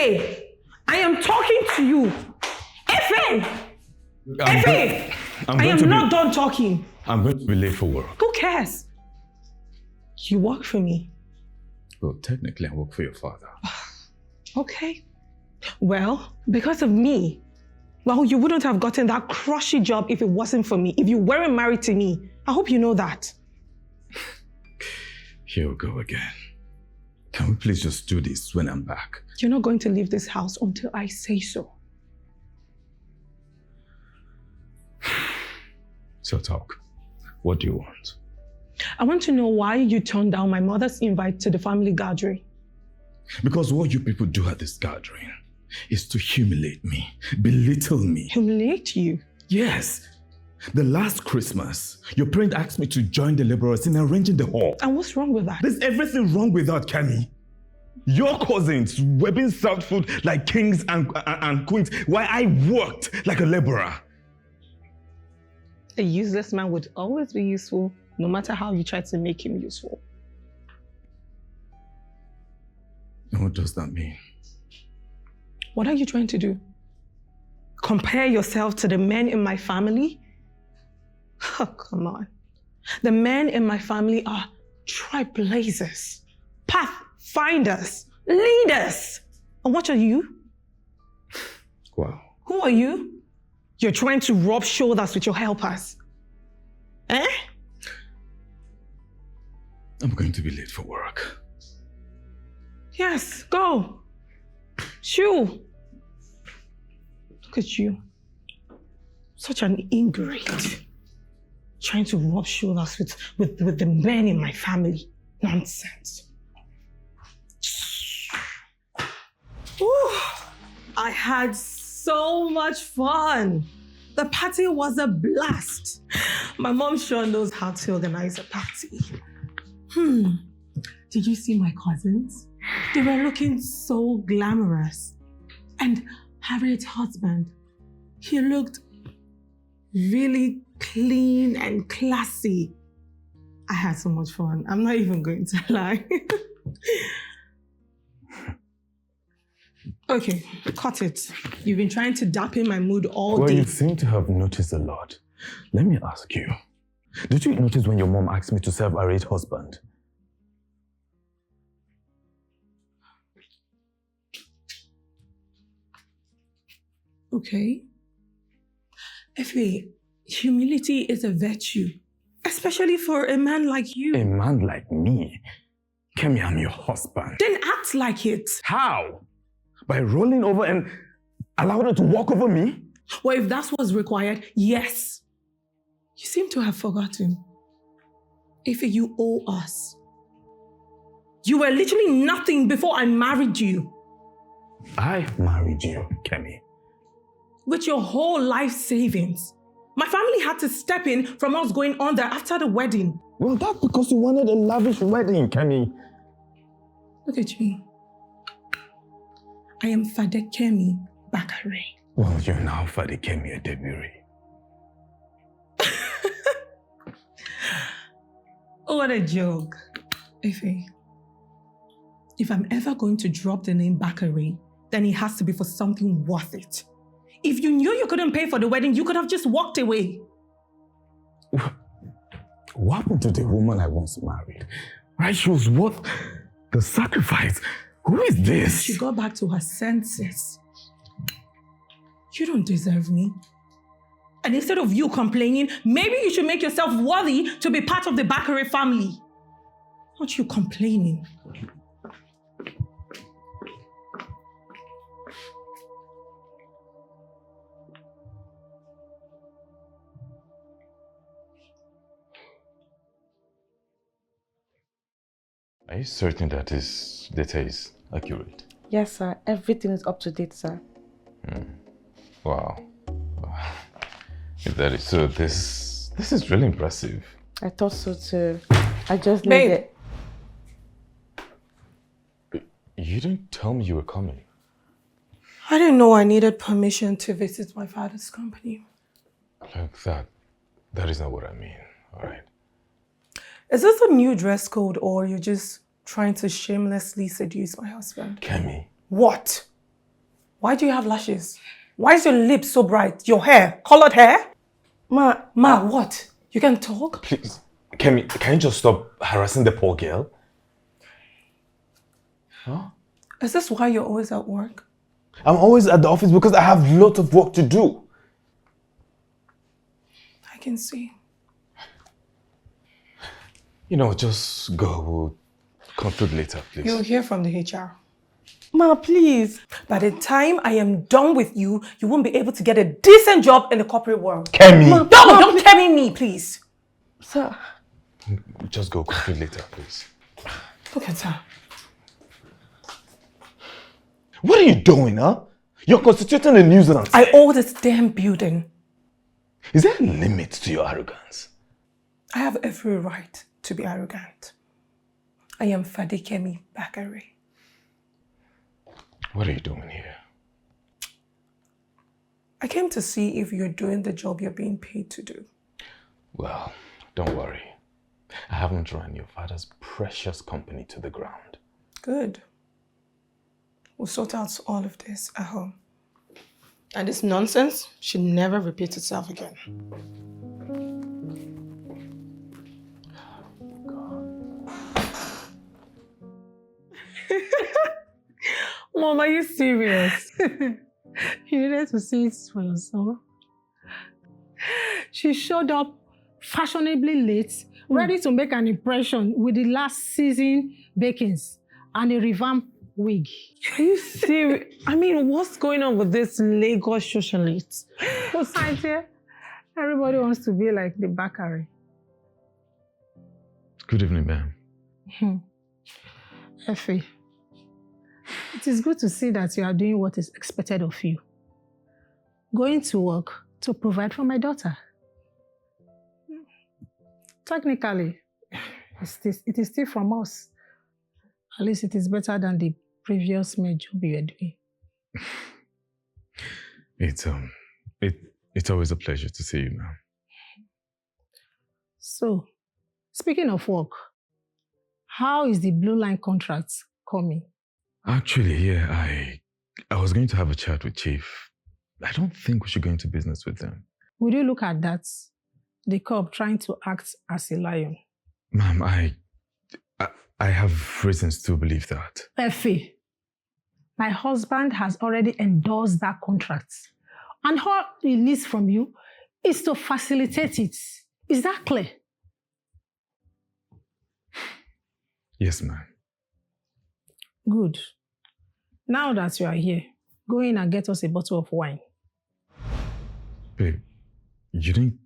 Efe, I am talking to you. Efe! Efe! I am not done talking. I'm going to be late for work. Who cares? You work for me. Well, technically, I work for your father. Okay. Well, because of me, well, you wouldn't have gotten that crushy job if it wasn't for me, if you weren't married to me. I hope you know that. Here we go again. Can we please just do this when I'm back? You're not going to leave this house until I say so. So talk. What do you want? I want to know why you turned down my mother's invite to the family gathering. Because what you people do at this gathering is to humiliate me, belittle me. Humiliate you? Yes. The last Christmas, your parent asked me to join the laborers in arranging the hall. And what's wrong with that? There's everything wrong with that, Kemi. Your cousins were being served food like kings and queens while I worked like a laborer. A useless man would always be useful, no matter how you try to make him useful. And what does that mean? What are you trying to do? Compare yourself to the men in my family? Oh, come on. The men in my family are trailblazers, pathfinders, leaders. And what are you? Wow. Who are you? You're trying to rub shoulders with your helpers. Eh? I'm going to be late for work. Yes, go. Shoo. Look at you. Such an ingrate. Trying to rub shoulders with the men in my family. Nonsense. Ooh, I had so much fun. The party was a blast. My mom sure knows how to organize a party. Did you see my cousins? They were looking so glamorous. And Harriet's husband, he looked really clean and classy. I had so much fun. I'm not even going to lie. Okay, cut it. You've been trying to dampen my mood all day. Well, you seem to have noticed a lot. Let me ask you, did you notice when your mom asked me to serve Harriet's husband? Okay. Efe, humility is a virtue, especially for a man like you. A man like me? Kemi, I'm your husband. Then act like it. How? By rolling over and allowing her to walk over me? Well, if that's what's required, yes. You seem to have forgotten. Efe, you owe us. You were literally nothing before I married you. I married you, Kemi. With your whole life savings. My family had to step in from us going under after the wedding. Well, that's because you wanted a lavish wedding, Kemi. Look at me. I am Father Kemi Bakare. Well, you're now Father Kemi Adebiri. Oh, what a joke. Efe, if I'm ever going to drop the name Bakare, then it has to be for something worth it. If you knew you couldn't pay for the wedding, you could have just walked away. What happened to the woman I once married? Right? She was worth the sacrifice. Who is this? She got back to her senses. You don't deserve me. And instead of you complaining, maybe you should make yourself worthy to be part of the Bakare family. Not you complaining. Are you certain that this data is accurate? Yes, sir. Everything is up to date, sir. Wow. If that is so, this is really impressive. I thought so too. I just Babe. needed... You didn't tell me you were coming. I didn't know I needed permission to visit my father's company. Look, that is not what I mean, all right? Is this a new dress code or you're just trying to shamelessly seduce my husband? Kemi. What? Why do you have lashes? Why is your lips so bright? Your hair, colored hair? Ma, what? You can talk? Please, Kemi, can you just stop harassing the poor girl? Huh? Is this why you're always at work? I'm always at the office because I have lots of work to do. I can see. You know, just go. We'll conclude later, please. You'll hear from the HR. Ma, please. By the time I am done with you, you won't be able to get a decent job in the corporate world. Kemi! Don't Kemi me, please. Sir. Just go conclude later, please. Look at her. What are you doing, huh? You're constituting a nuisance. I own this damn building. Is there a limit to your arrogance? I have every right to be arrogant. I am Fadikemi Bakare. What are you doing here? I came to see if you're doing the job you're being paid to do. Well, don't worry. I haven't run your father's precious company to the ground. Good. We'll sort out all of this at home. And this nonsense should never repeat itself again. Mom, are you serious? You needed to see it for yourself. She showed up fashionably late, ready to make an impression with the last season bakings and a revamped wig. Are you serious? I mean, what's going on with this Lagos socialite? What's idea? Everybody wants to be like the Bakare. Good evening, ma'am. Effie, it is good to see that you are doing what is expected of you. Going to work to provide for my daughter. Technically, it is still from us. At least it is better than the previous job you were doing. It's always a pleasure to see you, ma'am. So, speaking of work, how is the Blue Line contract coming? Actually, yeah, I was going to have a chat with Chief. I don't think we should go into business with them. Would you look at that? The cub trying to act as a lion. Ma'am, I have reasons to believe that. Effie, my husband has already endorsed that contract. And all he needs from you is to facilitate it. Is that clear? Yes, ma'am. Good. Now that you are here, go in and get us a bottle of wine. Babe, you didn't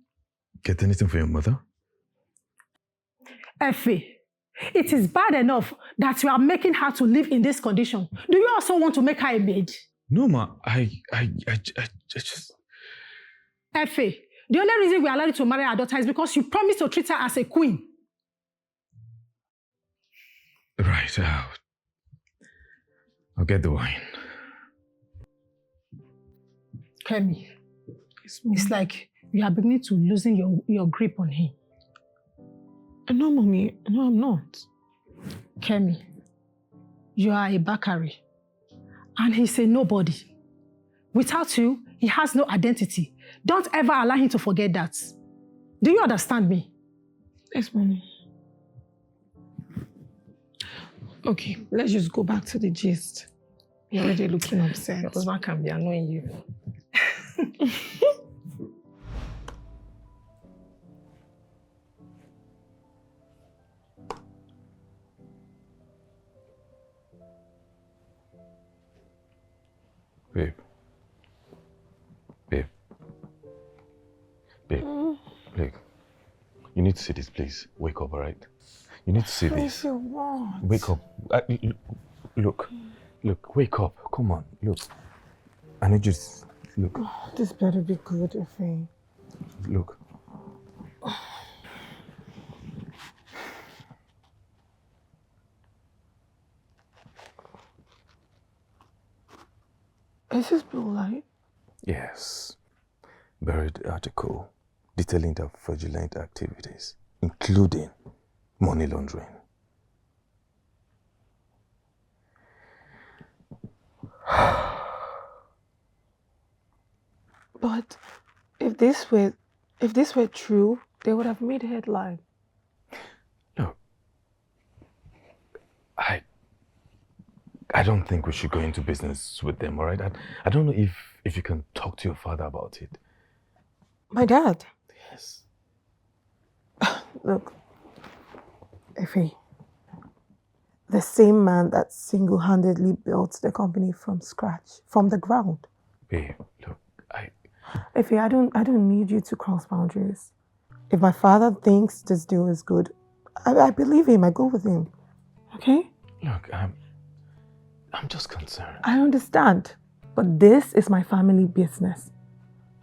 get anything for your mother? Effie, it is bad enough that you are making her to live in this condition. Do you also want to make her a maid? No, ma. I just... Effie, the only reason we allowed you to marry our daughter is because you promised to treat her as a queen. Right, I'll get the wine. Kemi, it's like you are beginning to loosen your grip on him. No, Mommy. No, I'm not. Kemi, you are a Bakare. And he's a nobody. Without you, he has no identity. Don't ever allow him to forget that. Do you understand me? Yes, Mommy. Okay, let's just go back to the gist. You're already looking upset. Your husband can be annoying you. Babe. Look. You need to see this, please. Wake up, all right? You need to see this. What? Wake up. Look, wake up. Come on, look. I need you to look. This better be good, Effie. Look. Is this blue light? Yes. Buried article detailing their fraudulent activities, including money laundering. But if this were true, they would have made a headline. Look, I don't think we should go into business with them, all right? I don't know if you can talk to your father about it. My dad? Yes. Look, Effie, the same man that single-handedly built the company from scratch, from the ground. Babe, look, Effie, I don't need you to cross boundaries. If my father thinks this deal is good, I believe him. I go with him. Okay? Look, I'm just concerned. I understand, but this is my family business.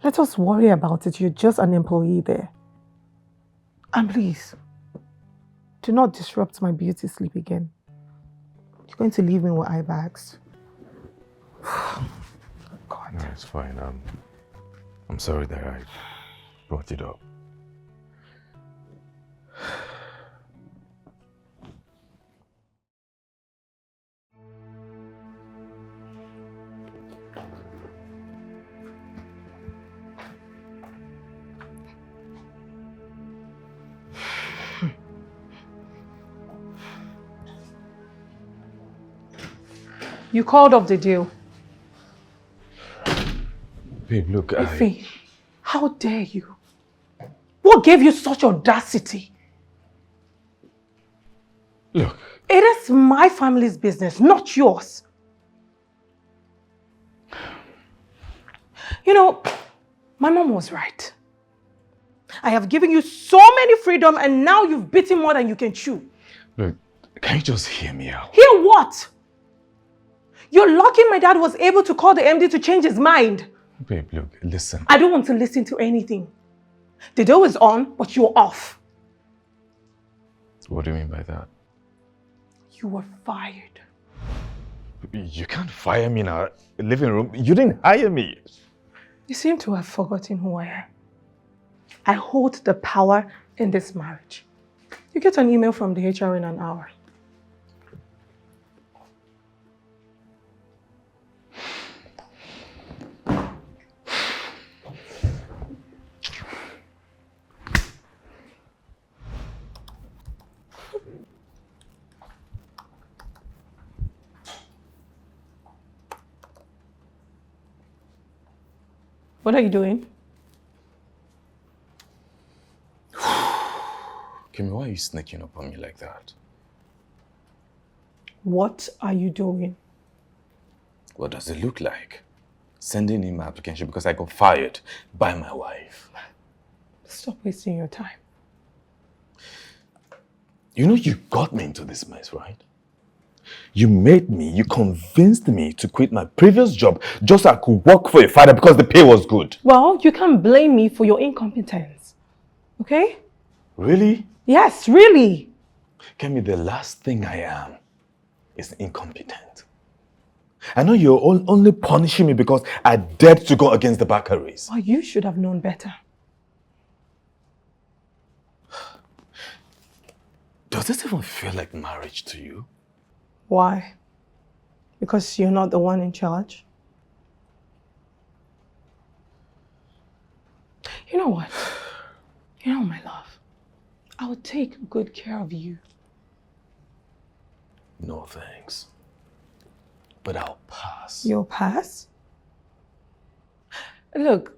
Let us worry about it. You're just an employee there. And please, do not disrupt my beauty sleep again. You're going to leave me with eye bags. God. No, it's fine. I'm sorry that I brought it up. You called off the deal. Babe, look, Effie, how dare you? What gave you such audacity? Look. It is my family's business, not yours. You know, my mom was right. I have given you so many freedom and now you've bitten more than you can chew. Look, can you just hear me out? Hear what? You're lucky my dad was able to call the MD to change his mind. Babe, look, listen. I don't want to listen to anything. The deal is on, but you're off. What do you mean by that? You were fired. You can't fire me in our living room. You didn't hire me. You seem to have forgotten who I am. I hold the power in this marriage. You get an email from the HR in an hour. What are you doing? Kimi, why are you sneaking up on me like that? What are you doing? What does it look like? Sending in my application because I got fired by my wife. Stop wasting your time. You know you got me into this mess, right? You convinced me to quit my previous job just so I could work for your father because the pay was good. Well, you can't blame me for your incompetence. Okay? Really? Yes, really. Kemi, the last thing I am is incompetent. I know you're only punishing me because I dared to go against the Baccaris. Well, you should have known better. Does this even feel like marriage to you? Why? Because you're not the one in charge? You know what? You know, my love, I will take good care of you. No thanks. But I'll pass. You'll pass? Look,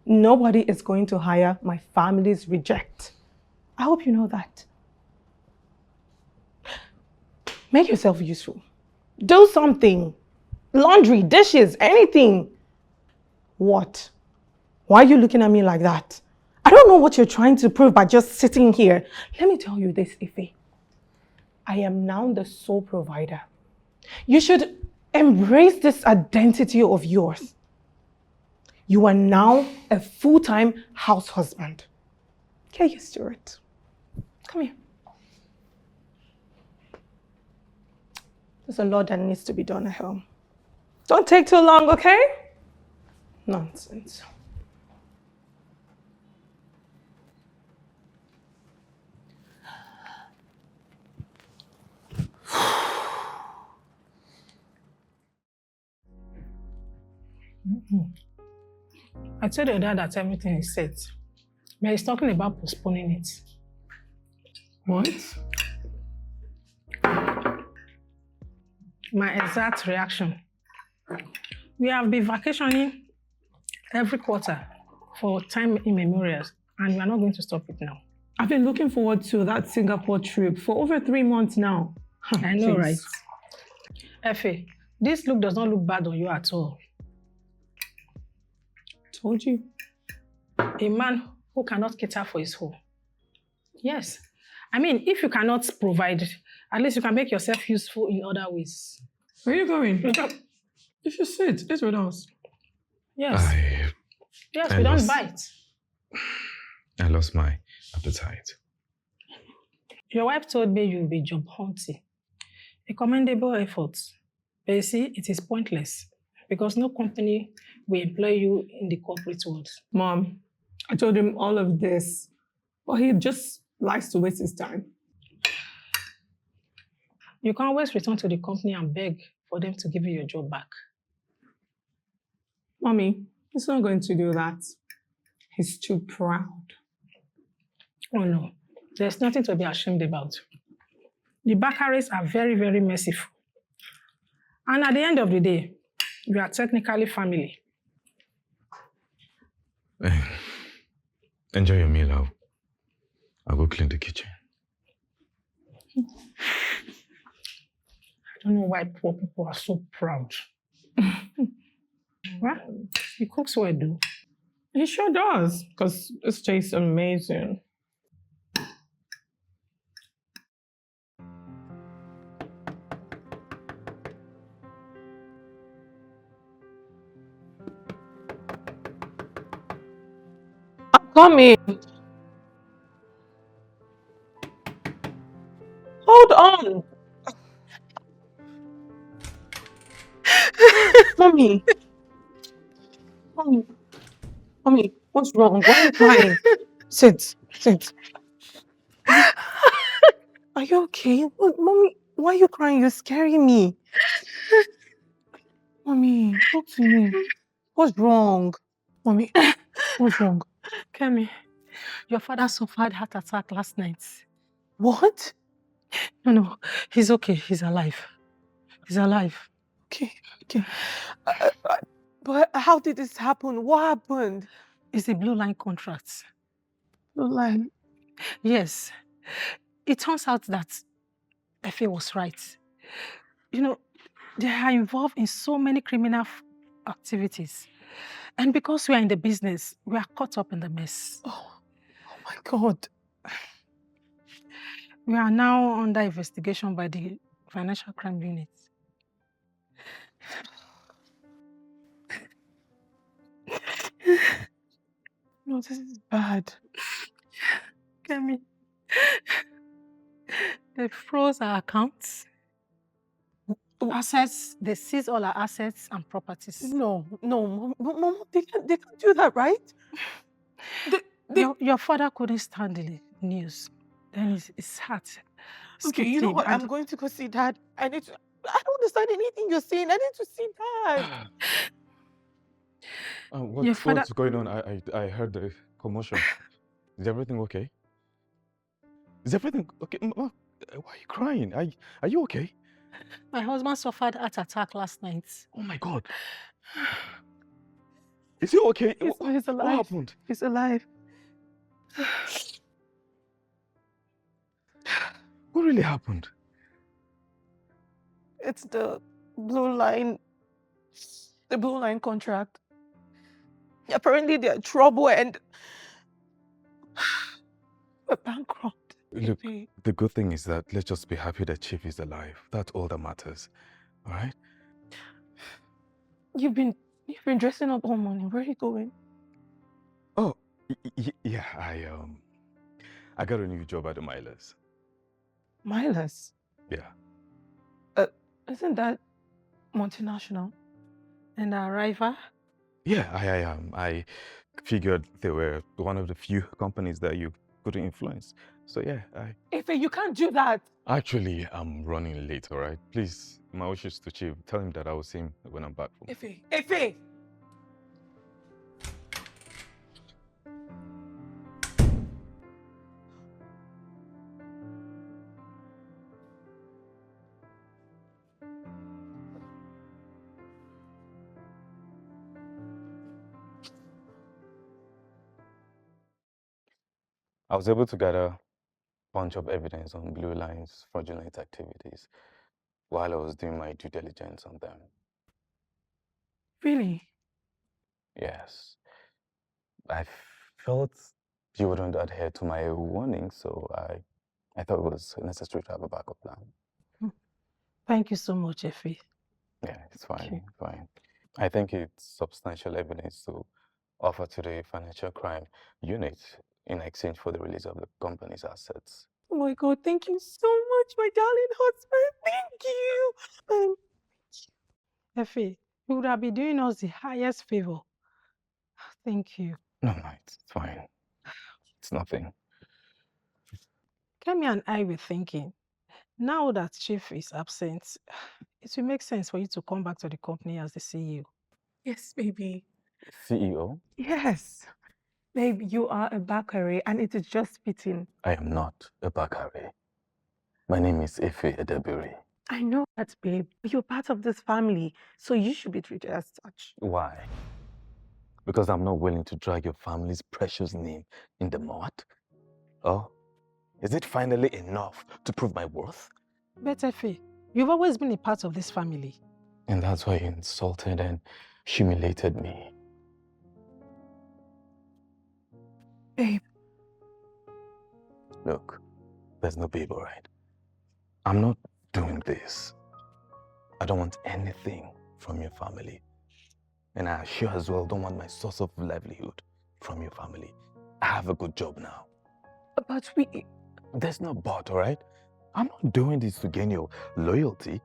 nobody is going to hire my family's reject. I hope you know that. Make yourself useful. Do something. Laundry, dishes, anything. What? Why are you looking at me like that? I don't know what you're trying to prove by just sitting here. Let me tell you this, Ife. I am now the sole provider. You should embrace this identity of yours. You are now a full-time house husband. Get used to it. Come here. There's a lot that needs to be done at home. Don't take too long, okay? Nonsense. I told your dad that everything is set. But he's talking about postponing it. What? My exact reaction. We have been vacationing every quarter for time immemorials, and we are not going to stop it now. I've been looking forward to that Singapore trip for over 3 months now. I know, right? Please. Effie, this look does not look bad on you at all. Told you. A man who cannot cater for his home. Yes. I mean, if you cannot provide, at least you can make yourself useful in other ways. Where are you going? You should sit. It's with us. Yes. Yes, I we don't lost- bite. I lost my appetite. Your wife told me you'll be job hunting. A commendable effort. But you see, it is pointless because no company will employ you in the corporate world. Mom, I told him all of this, but he just likes to waste his time. You can always return to the company and beg for them to give you your job back. Mommy, he's not going to do that. He's too proud. Oh no, there's nothing to be ashamed about. The Bakaris are very, very merciful. And at the end of the day, we are technically family. Enjoy your meal. I'll go clean the kitchen. I don't know why poor people are so proud. Well, he cooks well, though. He sure does, because this tastes amazing. I'm coming. Hold on. Mommy. Mommy, what's wrong? Why are you crying? Sit. Are you okay? Mommy, why are you crying? You're scaring me. Mommy, talk to me. What's wrong? Mommy, what's wrong? Kemi, your father suffered heart attack last night. What? No, he's okay. He's alive. He's alive. Okay. But how did this happen? What happened? It's a blue line contract. Like, Yes. It turns out that Efe was right. You know, they are involved in so many criminal activities. And because we are in the business, we are caught up in the mess. oh my God. We are now under investigation by the Financial Crime Unit. No, this is bad. Kemi, they froze our accounts. Assets, they seized all our assets and properties. No, Mom, they can't do that, right? Your father couldn't stand the news. Then his heart Okay, you skipped know him what? and- I'm going to go see Dad. I don't understand anything you're saying. I need to see Dad. Your father- What's going on? I heard the commotion. Is everything okay? Is everything okay? Why are you crying? Are you okay? My husband suffered heart attack last night. Oh my God. Is he okay? He's What alive. happened? He's alive. What really happened? It's the blue line contract. Apparently they're in trouble and we're bankrupt. Look, Baby. the good thing is that let's just be happy that Chief is alive. That's all that matters. All right? You've been dressing up all morning. Where are you going? Oh, yeah, I got a new job at the Milers. Milas. Yeah. Isn't that multinational? And our rival, Yeah, I figured they were one of the few companies that you couldn't influence. So yeah, Ife, you can't do that. actually I'm running late, all right? Please, my wishes to Chief. Tell him that I will see him when I'm back from. Ife. I was able to gather a bunch of evidence on Blue Line's fraudulent activities while I was doing my due diligence on them. Really? Yes. I felt you wouldn't adhere to my warning, so I thought it was necessary to have a backup plan. Thank you so much, Effie. Yeah, it's fine, fine. I think it's substantial evidence to offer to the financial crime unit in exchange for the release of the company's assets. Oh my God, thank you so much, my darling husband. Thank you. Effie, you would have been doing us the highest favor. Thank you. No, it's fine. It's nothing. Kemi and I were thinking, now that Chief is absent, it will make sense for you to come back to the company as the CEO. Yes, baby. CEO? Yes. Babe, you are a Bakari and it is just fitting. I am not a Bakari. My name is Efe Edebiri. I know that, babe. You're part of this family, so you should be treated as such. Why? Because I'm not willing to drag your family's precious name in the mud? Oh, is it finally enough to prove my worth? But Effie, you've always been a part of this family. And that's why you insulted and humiliated me. Babe. Look, there's no babe, all right? I'm not doing this. I don't want anything from your family. And I sure as well don't want my source of livelihood from your family. I have a good job now. But There's no but, all right? I'm not doing this to gain your loyalty.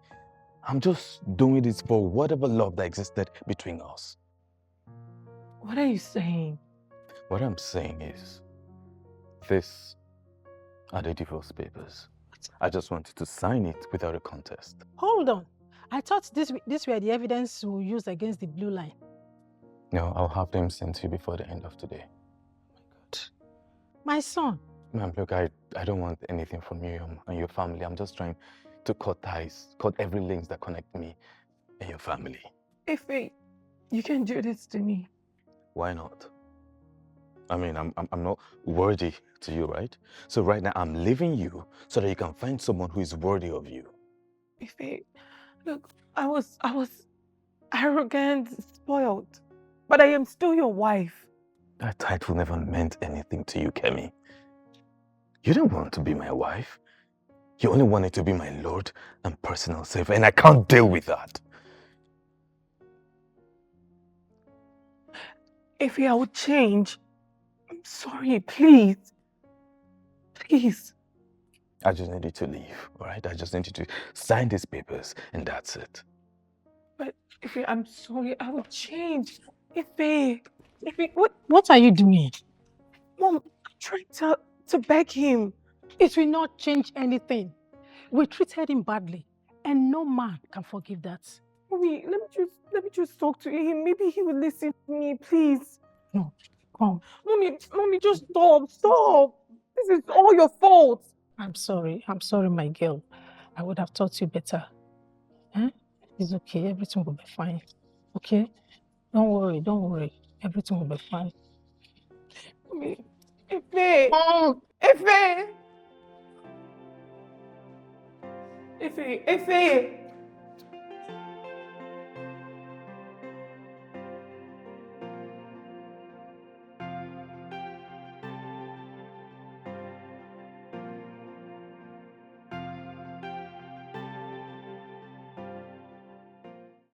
I'm just doing this for whatever love that existed between us. what are you saying? What I'm saying is, this are the divorce papers. I just wanted to sign it without a contest. Hold on. I thought this were the evidence we'll use against the Blue Line. No, I'll have them sent to you before the end of today. My son. Ma'am, look, I don't want anything from you and your family. I'm just trying to cut ties, cut every link that connect me and your family. Ife, you can do this to me. Why not? I mean, I'm not worthy to you, right? So right now, I'm leaving you so that you can find someone who is worthy of you. Ife, look, I was arrogant, spoiled, but I am still your wife. That title never meant anything to you, Kemi. You didn't want to be my wife. You only wanted to be my lord and personal savior, and I can't deal with that. Ife, I will change. I'm sorry, please. Please. I just need you to leave, all right? I just need you to sign these papers, and that's it. But Ife, I'm sorry, I will change. Ife, What are you doing? Mom, I'm trying to beg him. It will not change anything. We treated him badly, and no man can forgive that. Mommy, let me just talk to him. Maybe he will listen to me, please. No, come. Mommy, just stop. This is all your fault. I'm sorry, my girl. I would have taught you better. Eh? It's okay, everything will be fine. Okay? Don't worry. Everything will be fine. Mommy, Ife! Oh. Ife! Ife!